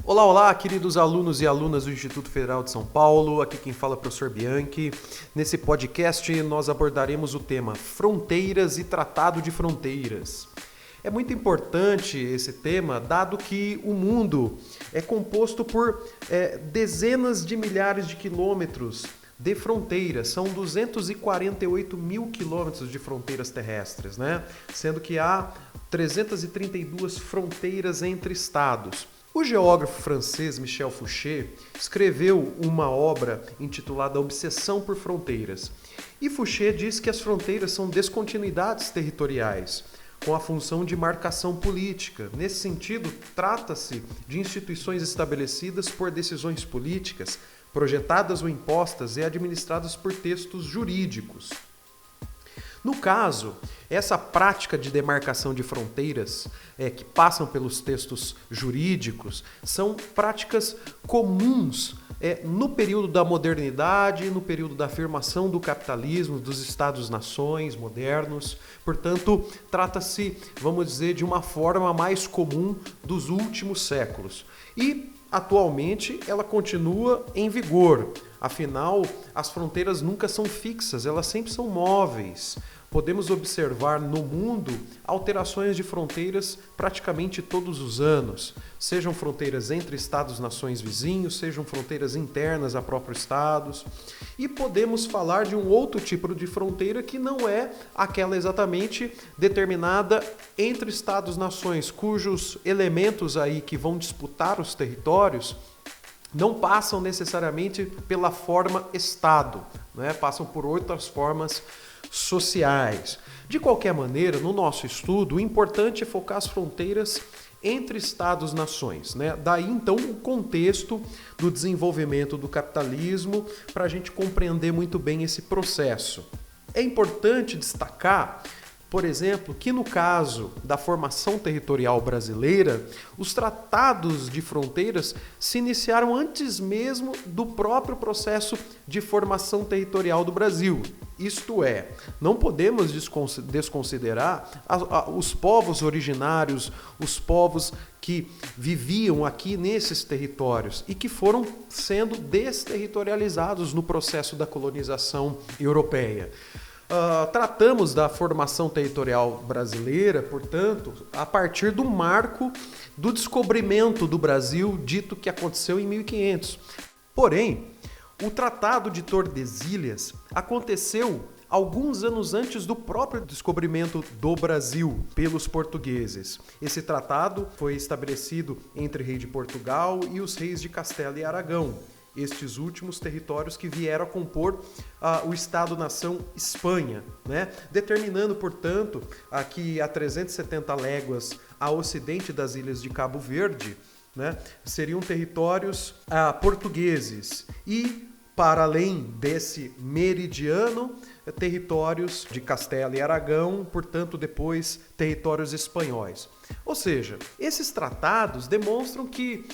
Olá, olá, queridos alunos e alunas do Instituto Federal de São Paulo. Aqui quem fala é o professor Bianchi. Nesse podcast nós abordaremos o tema Fronteiras e Tratado de Fronteiras. É muito importante esse tema, dado que o mundo é composto por dezenas de milhares de quilômetros de fronteiras. São 248 mil quilômetros de fronteiras terrestres, né? Sendo que há 332 fronteiras entre estados. O geógrafo francês Michel Fouché escreveu uma obra intitulada Obsessão por Fronteiras. E Fouché diz que as fronteiras são descontinuidades territoriais, com a função de marcação política. Nesse sentido, trata-se de instituições estabelecidas por decisões políticas, projetadas ou impostas e administradas por textos jurídicos. No caso, essa prática de demarcação de fronteiras que passam pelos textos jurídicos são práticas comuns no período da modernidade, no período da afirmação do capitalismo, dos Estados-nações modernos. Portanto, trata-se, vamos dizer, de uma forma mais comum dos últimos séculos. E, atualmente, ela continua em vigor. Afinal, as fronteiras nunca são fixas, elas sempre são móveis. Podemos observar no mundo alterações de fronteiras praticamente todos os anos, sejam fronteiras entre estados-nações vizinhos, sejam fronteiras internas a próprios estados. E podemos falar de um outro tipo de fronteira que não é aquela exatamente determinada entre estados-nações, cujos elementos aí que vão disputar os territórios não passam necessariamente pela forma Estado, né? Passam por outras formas sociais. De qualquer maneira, no nosso estudo, o importante é focar as fronteiras entre Estados-nações, né? Daí, então, o contexto do desenvolvimento do capitalismo para a gente compreender muito bem esse processo. É importante destacar, por exemplo, que no caso da formação territorial brasileira, os tratados de fronteiras se iniciaram antes mesmo do próprio processo de formação territorial do Brasil. Isto é, não podemos desconsiderar os povos originários, os povos que viviam aqui nesses territórios e que foram sendo desterritorializados no processo da colonização europeia. Tratamos da formação territorial brasileira, portanto, a partir do marco do descobrimento do Brasil, dito que aconteceu em 1500. Porém, o Tratado de Tordesilhas aconteceu alguns anos antes do próprio descobrimento do Brasil pelos portugueses. Esse tratado foi estabelecido entre o rei de Portugal e os reis de Castela e Aragão. Estes últimos territórios que vieram a compor o Estado-nação Espanha, né? Determinando, portanto, que a 370 léguas a ocidente das ilhas de Cabo Verde, né, seriam territórios portugueses e, para além desse meridiano, territórios de Castela e Aragão, portanto, depois territórios espanhóis. Ou seja, esses tratados demonstram que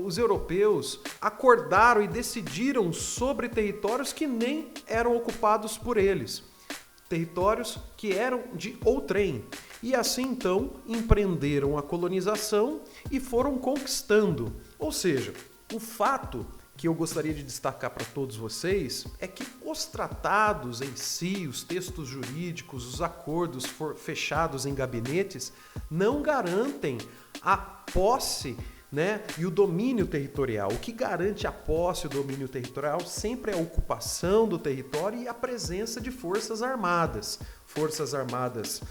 os europeus acordaram e decidiram sobre territórios que nem eram ocupados por eles, territórios que eram de outrem. E assim, então, empreenderam a colonização e foram conquistando. Ou seja, o fato que eu gostaria de destacar para todos vocês é que os tratados em si, os textos jurídicos, os acordos fechados em gabinetes não garantem a posse, né, e o domínio territorial. O que garante a posse e o domínio territorial sempre é a ocupação do território e a presença de forças armadas. Forças armadas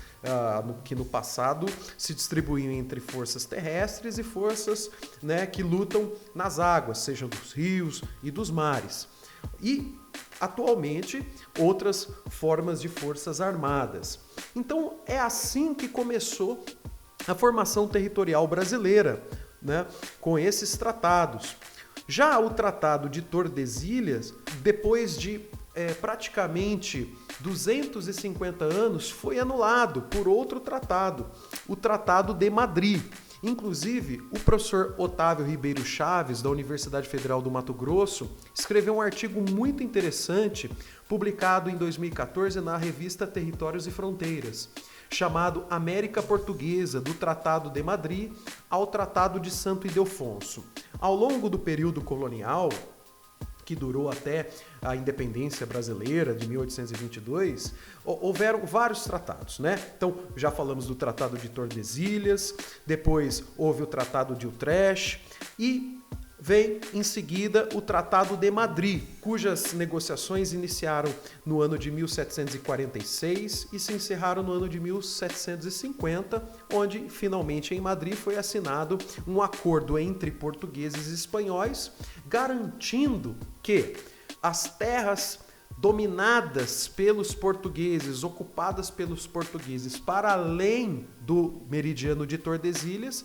que no passado se distribuíam entre forças terrestres e forças, né, que lutam nas águas, sejam dos rios e dos mares. E, atualmente, outras formas de forças armadas. Então, é assim que começou a formação territorial brasileira, né, com esses tratados. Já o Tratado de Tordesilhas, depois de praticamente 250 anos, foi anulado por outro tratado, o Tratado de Madrid. Inclusive, o professor Otávio Ribeiro Chaves, da Universidade Federal do Mato Grosso, escreveu um artigo muito interessante, publicado em 2014 na revista Territórios e Fronteiras, chamado América Portuguesa, do Tratado de Madrid ao Tratado de Santo Ildefonso. Ao longo do período colonial, que durou até a independência brasileira de 1822, houveram vários tratados, né? Então, já falamos do Tratado de Tordesilhas, depois houve o Tratado de Utrecht e vem em seguida o Tratado de Madrid, cujas negociações iniciaram no ano de 1746 e se encerraram no ano de 1750, onde finalmente em Madrid foi assinado um acordo entre portugueses e espanhóis, garantindo que as terras dominadas pelos portugueses, ocupadas pelos portugueses para além do meridiano de Tordesilhas,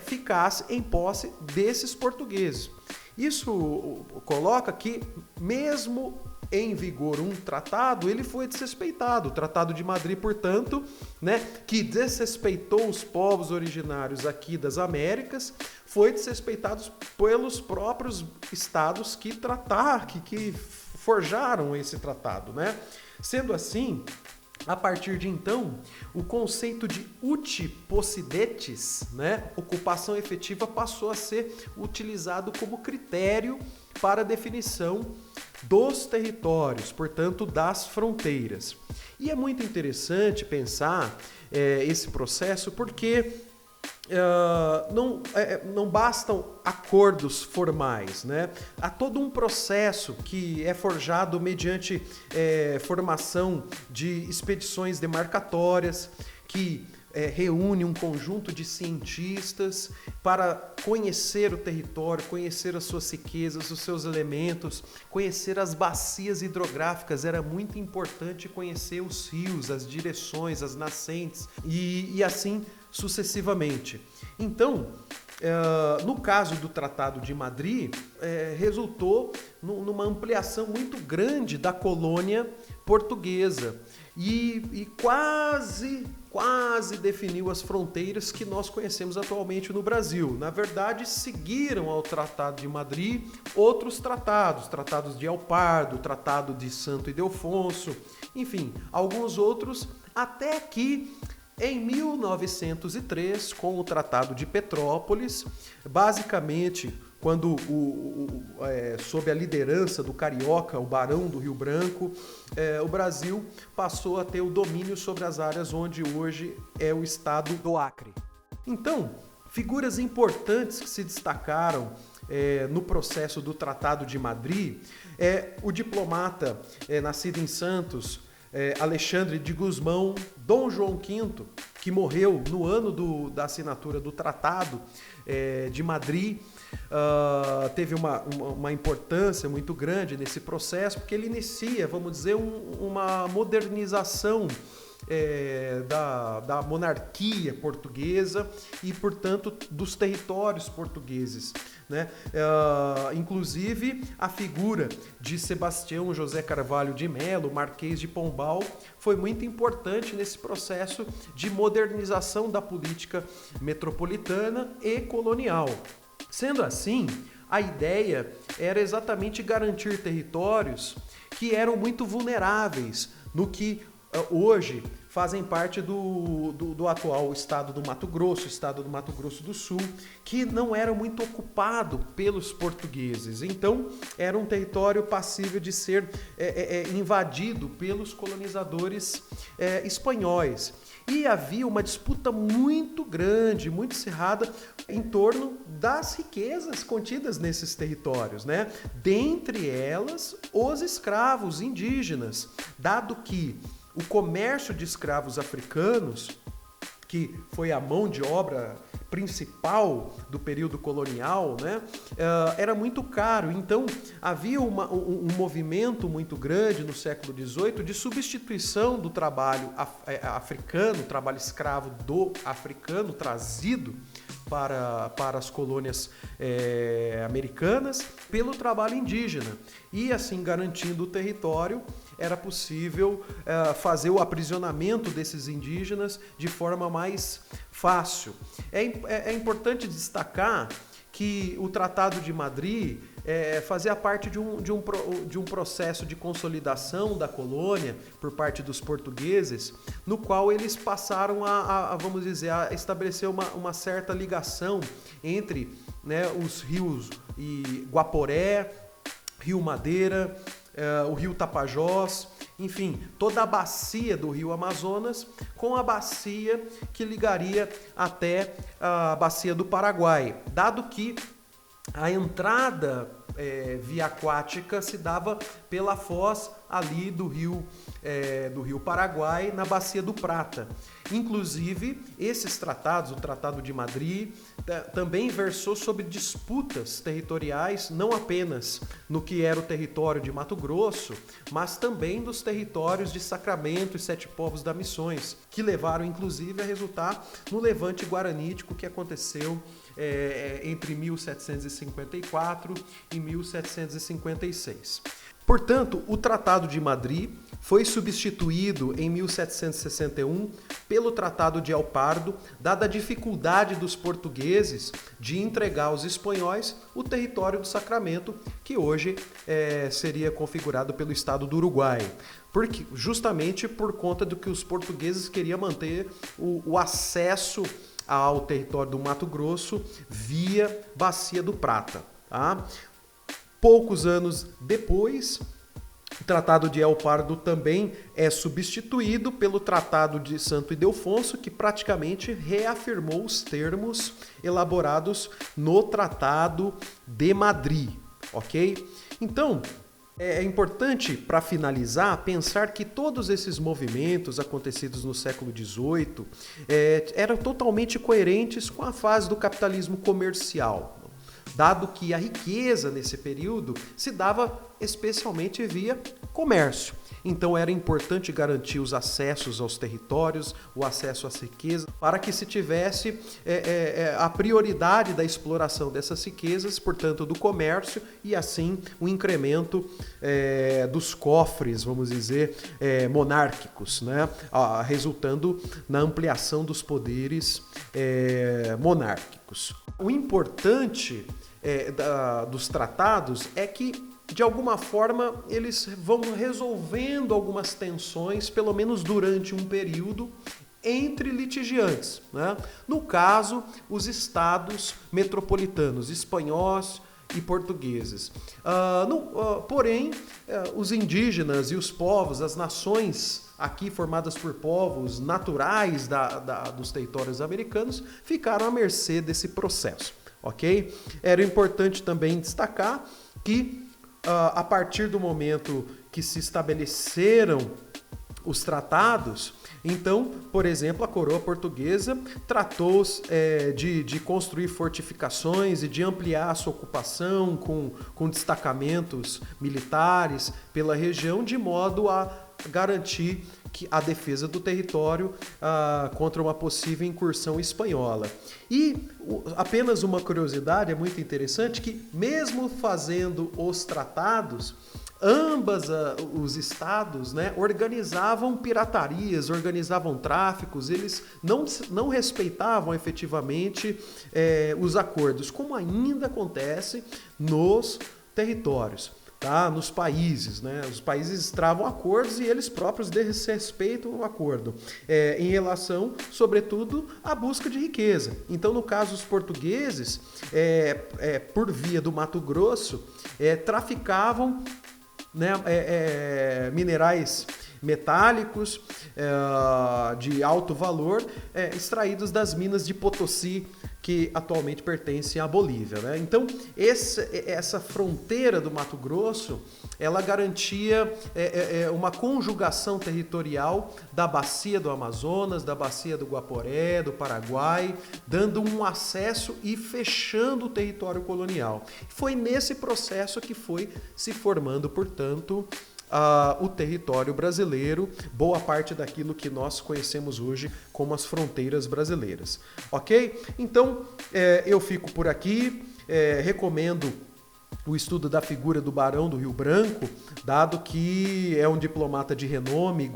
ficasse em posse desses portugueses. Isso coloca que, mesmo em vigor um tratado, ele foi desrespeitado. O Tratado de Madrid, portanto, né, que desrespeitou os povos originários aqui das Américas, foi desrespeitado pelos próprios estados que forjaram esse tratado, né? Sendo assim, a partir de então, o conceito de uti possidetis, né, ocupação efetiva, passou a ser utilizado como critério para a definição dos territórios, portanto, das fronteiras. E é muito interessante pensar esse processo porque não bastam acordos formais, né? Há todo um processo que é forjado mediante formação de expedições demarcatórias que reúne um conjunto de cientistas para conhecer o território, conhecer as suas riquezas, os seus elementos, conhecer as bacias hidrográficas. Era muito importante conhecer os rios, as direções, as nascentes e assim sucessivamente. Então, no caso do Tratado de Madrid, resultou numa ampliação muito grande da colônia portuguesa e quase definiu as fronteiras que nós conhecemos atualmente no Brasil. Na verdade, seguiram ao Tratado de Madrid outros tratados de El Pardo, Tratado de Santo Ildefonso, enfim, alguns outros, até que em 1903, com o Tratado de Petrópolis, basicamente, quando sob a liderança do carioca, o Barão do Rio Branco, o Brasil passou a ter o domínio sobre as áreas onde hoje é o estado do Acre. Então, figuras importantes que se destacaram no processo do Tratado de Madrid o diplomata nascido em Santos, Alexandre de Gusmão, Dom João V, que morreu no ano da assinatura do Tratado de Madrid, teve uma importância muito grande nesse processo, porque ele inicia, vamos dizer, uma modernização da monarquia portuguesa e, portanto, dos territórios portugueses, né? Inclusive, a figura de Sebastião José Carvalho de Melo, Marquês de Pombal, foi muito importante nesse processo de modernização da política metropolitana e colonial. Sendo assim, a ideia era exatamente garantir territórios que eram muito vulneráveis no que hoje fazem parte do atual estado do Mato Grosso do Sul, que não era muito ocupado pelos portugueses. Então, era um território passível de ser invadido pelos colonizadores espanhóis. E havia uma disputa muito grande, muito acirrada, em torno das riquezas contidas nesses territórios, né? Dentre elas, os escravos indígenas, dado que o comércio de escravos africanos, que foi a mão de obra principal do período colonial, né, era muito caro. Então, havia um movimento muito grande no século XVIII de substituição do trabalho africano, trabalho escravo do africano trazido para as colônias americanas, pelo trabalho indígena. E assim, garantindo o território, era possível fazer o aprisionamento desses indígenas de forma mais fácil. É importante destacar que o Tratado de Madrid fazia parte de um processo de consolidação da colônia por parte dos portugueses, no qual eles passaram vamos dizer, a estabelecer uma certa ligação entre, né, os rios Guaporé, Rio Madeira, o rio Tapajós, enfim, toda a bacia do rio Amazonas com a bacia que ligaria até a bacia do Paraguai, dado que a entrada via aquática se dava pela foz ali do rio Paraguai, na Bacia do Prata. Inclusive, esses tratados, o Tratado de Madrid, também versou sobre disputas territoriais, não apenas no que era o território de Mato Grosso, mas também dos territórios de Sacramento e Sete Povos da Missões, que levaram, inclusive, a resultar no levante guaranítico que aconteceu entre 1754 e 1756. Portanto, o Tratado de Madrid foi substituído em 1761 pelo Tratado de El Pardo, dada a dificuldade dos portugueses de entregar aos espanhóis o território do Sacramento, que hoje seria configurado pelo estado do Uruguai. Justamente por conta do que os portugueses queriam manter o acesso ao território do Mato Grosso via Bacia do Prata. Tá? Poucos anos depois, o Tratado de El Pardo também é substituído pelo Tratado de Santo Ildefonso, que praticamente reafirmou os termos elaborados no Tratado de Madrid, ok? Então, é importante, para finalizar, pensar que todos esses movimentos acontecidos no século XVIII eram totalmente coerentes com a fase do capitalismo comercial, dado que a riqueza nesse período se dava especialmente via comércio. Então era importante garantir os acessos aos territórios, o acesso às riquezas, para que se tivesse a prioridade da exploração dessas riquezas, portanto do comércio, e assim o incremento dos cofres, vamos dizer, monárquicos, né? Resultando na ampliação dos poderes monárquicos. O importante dos tratados é que, de alguma forma, eles vão resolvendo algumas tensões, pelo menos durante um período, entre litigiantes, né? No caso, os estados metropolitanos, espanhóis e portugueses. Porém, os indígenas e os povos, as nações aqui formadas por povos naturais dos territórios americanos, ficaram à mercê desse processo, ok? Era importante também destacar que, a partir do momento que se estabeleceram os tratados, então, por exemplo, a coroa portuguesa tratou de construir fortificações e de ampliar a sua ocupação com destacamentos militares pela região, de modo a garantir a defesa do território contra uma possível incursão espanhola. E apenas uma curiosidade, é muito interessante, que mesmo fazendo os tratados, os estados, né, organizavam piratarias, organizavam tráficos, eles não respeitavam efetivamente os acordos, como ainda acontece nos territórios. Tá? Nos países, né? Os países travam acordos e eles próprios desrespeitam o acordo, em relação, sobretudo, à busca de riqueza. Então, no caso, os portugueses, por via do Mato Grosso, traficavam, né, minerais metálicos de alto valor, extraídos das minas de Potosí, que atualmente pertencem à Bolívia, né? Então, essa fronteira do Mato Grosso, ela garantia uma conjugação territorial da bacia do Amazonas, da bacia do Guaporé, do Paraguai, dando um acesso e fechando o território colonial. Foi nesse processo que foi se formando, portanto, o território brasileiro, boa parte daquilo que nós conhecemos hoje como as fronteiras brasileiras. Ok? Então, eu fico por aqui, recomendo o estudo da figura do Barão do Rio Branco, dado que é um diplomata de renome,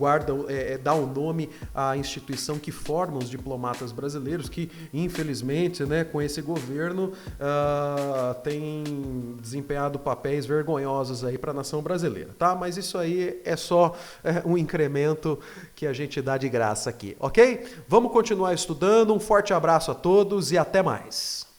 dá o nome à instituição que forma os diplomatas brasileiros, que infelizmente, né, com esse governo, tem desempenhado papéis vergonhosos aí para a nação brasileira, tá? Mas isso aí é só um incremento que a gente dá de graça aqui, ok? Vamos continuar estudando, um forte abraço a todos e até mais!